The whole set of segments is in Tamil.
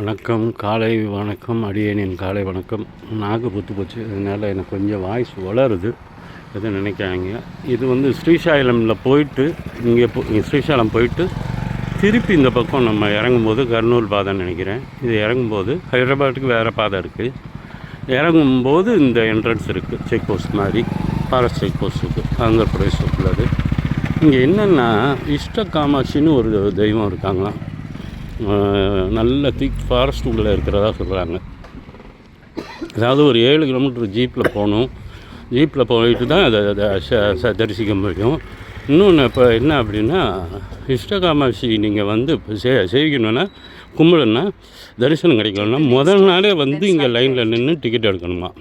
வணக்கம், காலை வணக்கம். அடியேனின் காலை வணக்கம். நாக்கு புத்து போச்சு, அதனால் எனக்கு கொஞ்சம் வாய்ஸ் வளருது, எதுவும் நினைக்காங்க. இது ஸ்ரீசைலமில் போயிட்டு இங்கே ஸ்ரீசைலம் போயிட்டு திருப்பி இந்த பக்கம் நம்ம இறங்கும்போது கர்னூல் பாதைன்னு நினைக்கிறேன். இது இறங்கும்போது ஹைதராபாத்துக்கு வேறு பாதை இருக்குது. இறங்கும்போது இந்த என்ட்ரன்ஸ் இருக்குது, செக் போஸ்ட் மாதிரி, ஃபாரஸ்ட் செக் போஸ்ட் இருக்குது, ஆந்திர பிரதேஷ் உள்ளது. இங்கே என்னென்னா இஷ்ட காமாட்சின்னு ஒரு தெய்வம் இருக்காங்களாம். நல்ல திக் ஃபாரஸ்ட் உள்ளே இருக்கிறதா சொல்கிறாங்க. அதாவது ஒரு 7 கிலோமீட்டர் ஜீப்பில் போகணும். ஜீப்பில் போயிட்டு தான் அதை தரிசிக்க முடியும். இன்னொன்று இப்போ என்ன அப்படின்னா, இஷ்டகாமாட்சி நீங்கள் சேவிக்கணுன்னா, கும்பிடணுன்னா, தரிசனம் கிடைக்கணும்னா முதல் நாளே இங்கே லைனில் நின்று டிக்கெட் எடுக்கணுமா.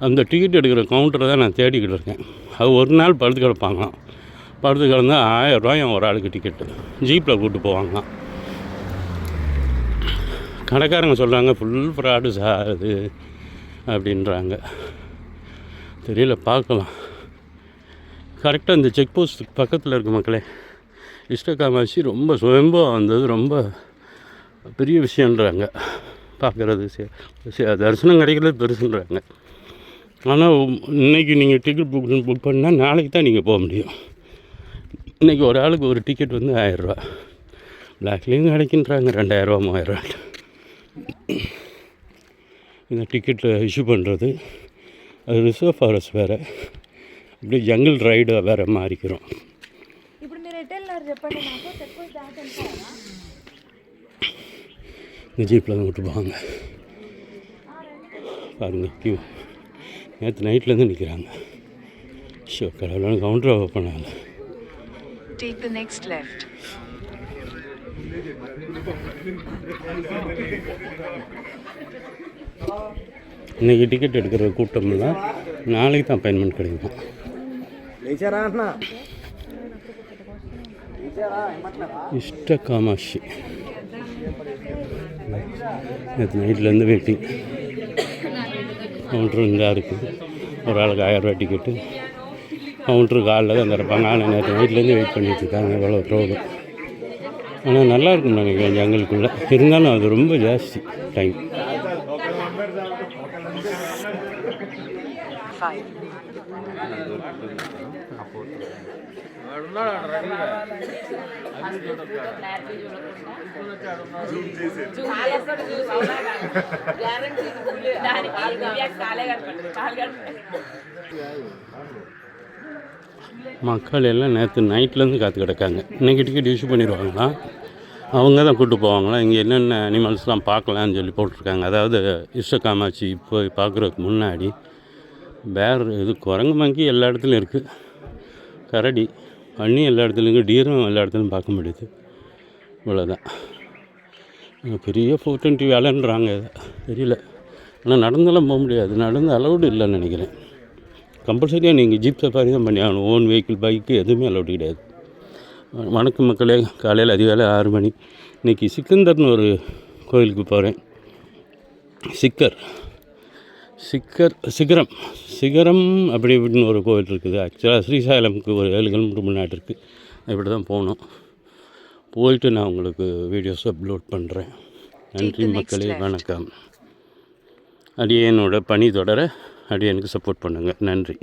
அந்த டிக்கெட் எடுக்கிற கவுண்டரை தான் நான் தேடிக்கிட்டு இருக்கேன். அது ஒரு நாள் படுத்து கிடப்பாங்களாம். படுத்து கிடந்தால் 1000 ரூபாய் ஒரு ஆளுக்கு டிக்கெட்டு. ஜீப்பில் கூப்பிட்டு போவாங்களாம். கடைக்காரங்க சொல்கிறாங்க ஃபுல் ஃப்ராடு சார் அப்படின்றாங்க. தெரியல, பார்க்கலாம். கரெக்டாக இந்த செக் போஸ்ட் பக்கத்தில் இருக்க மக்களே, இஷ்டகாமாட்சி ரொம்ப சுயம்பாக வந்தது, ரொம்ப பெரிய விஷயன்றாங்க. பார்க்குறது தரிசனம் கிடைக்கிறது பெருசுன்றாங்க. ஆனால் இன்றைக்கி நீங்கள் டிக்கெட் புக் பண்ணால் நாளைக்கு தான் நீங்கள் போக முடியும். இன்றைக்கி ஒரு ஆளுக்கு ஒரு டிக்கெட் 1000 ரூபா. பிளாக்லேயும் கிடைக்கின்றாங்க 2000 ரூபா 3000 ரூபா. இந்த டிக்கெட்டில் இஷ்யூ பண்ணுறது அது ரிசர்வ் ஃபாரஸ்ட் வேறு, அப்படியே ஜங்கிள் ரைடு வேறு மாறிக்கிறோம். இந்த ஜீப்பில் தான் விட்டு போவாங்க பாருங்கள். கியூ நேற்று நைட்லேருந்து நிற்கிறாங்க. ஷோ கடவுளான கவுண்டர் ஓப்பன் ஆகலை. Take the next left. இன்றைக்கி டிக்கெட் எடுக்கிற கூட்டம்லாம் நாளைக்கு தான் அப்பாயின்மெண்ட் கிடைக்கும். இஷ்ட காமாட்சி நேற்று நைட்லேருந்து வெயிட்டிங். கவுண்ட்ரு இங்கே இருக்குது. ஒரு ஆளுக்கு 1000 ரூபா டிக்கெட்டு. கவுண்ட்ரு காலில் தான் திறப்பாங்க. ஆனால் நேற்று நைட்லேருந்து வெயிட் பண்ணிகிட்ருக்காங்க. எவ்வளோ க்ரௌடு. ஆனால் நல்லாயிருக்குன்னு நினைக்கிறேன் ஜங்கலுக்குள்ளே. இருந்தாலும் அது ரொம்ப ஜாஸ்தி டைம். மக்கள் எல்லாம் நேற்று நைட்லேருந்து காத்து கிடக்காங்க. இன்றைக்கி டிக்கெட் இஷ்யூ பண்ணிடுவாங்களாம். அவங்க தான் கூப்பிட்டு போவாங்களாம். இங்கே என்னென்ன அனிமல்ஸ்லாம் பார்க்கலான்னு சொல்லி போட்டிருக்காங்க. அதாவது இஷ்டகாமாட்சி போய் பார்க்குறதுக்கு முன்னாடி குரங்கு மங்கி எல்லா இடத்துலையும் இருக்குது. கரடி பன்னி எல்லா இடத்துலையும் இருக்குது. டீரும் எல்லா இடத்துலையும் பார்க்க முடியுது. இவ்வளோதான். பெரிய 420 வேலைன்றாங்க. தெரியல. ஆனால் நடந்தெல்லாம் போக முடியாது. நடந்து அலௌடு இல்லைன்னு நினைக்கிறேன். கம்பல்சரியாக நீங்கள் ஜீப் சஃபாரி தான் பண்ணி ஆகணும். ஓன் வெஹிக்கிள் பைக்கு எதுவுமே அலௌடு கிடையாது. வணக்கம் மக்களே. காலையில் அதிகாலை 6 மணி. இன்றைக்கி சிக்கந்தர்னு ஒரு கோயிலுக்கு போகிறேன். சிகரம் அப்படி இப்படின்னு ஒரு கோயில் இருக்குது. ஆக்சுவலாக ஸ்ரீசைலமுக்கு ஒரு 7 கிலோமீட்டர் முன்னாடி இருக்குது. இப்படி தான் போகணும். போயிட்டு நான் உங்களுக்கு வீடியோஸ் அப்லோட் பண்ணுறேன். நன்றி மக்களே, வணக்கம். அடியேனோட பணி தொடர அடியேனுக்கு சப்போர்ட் பண்ணுங்கள். நன்றி.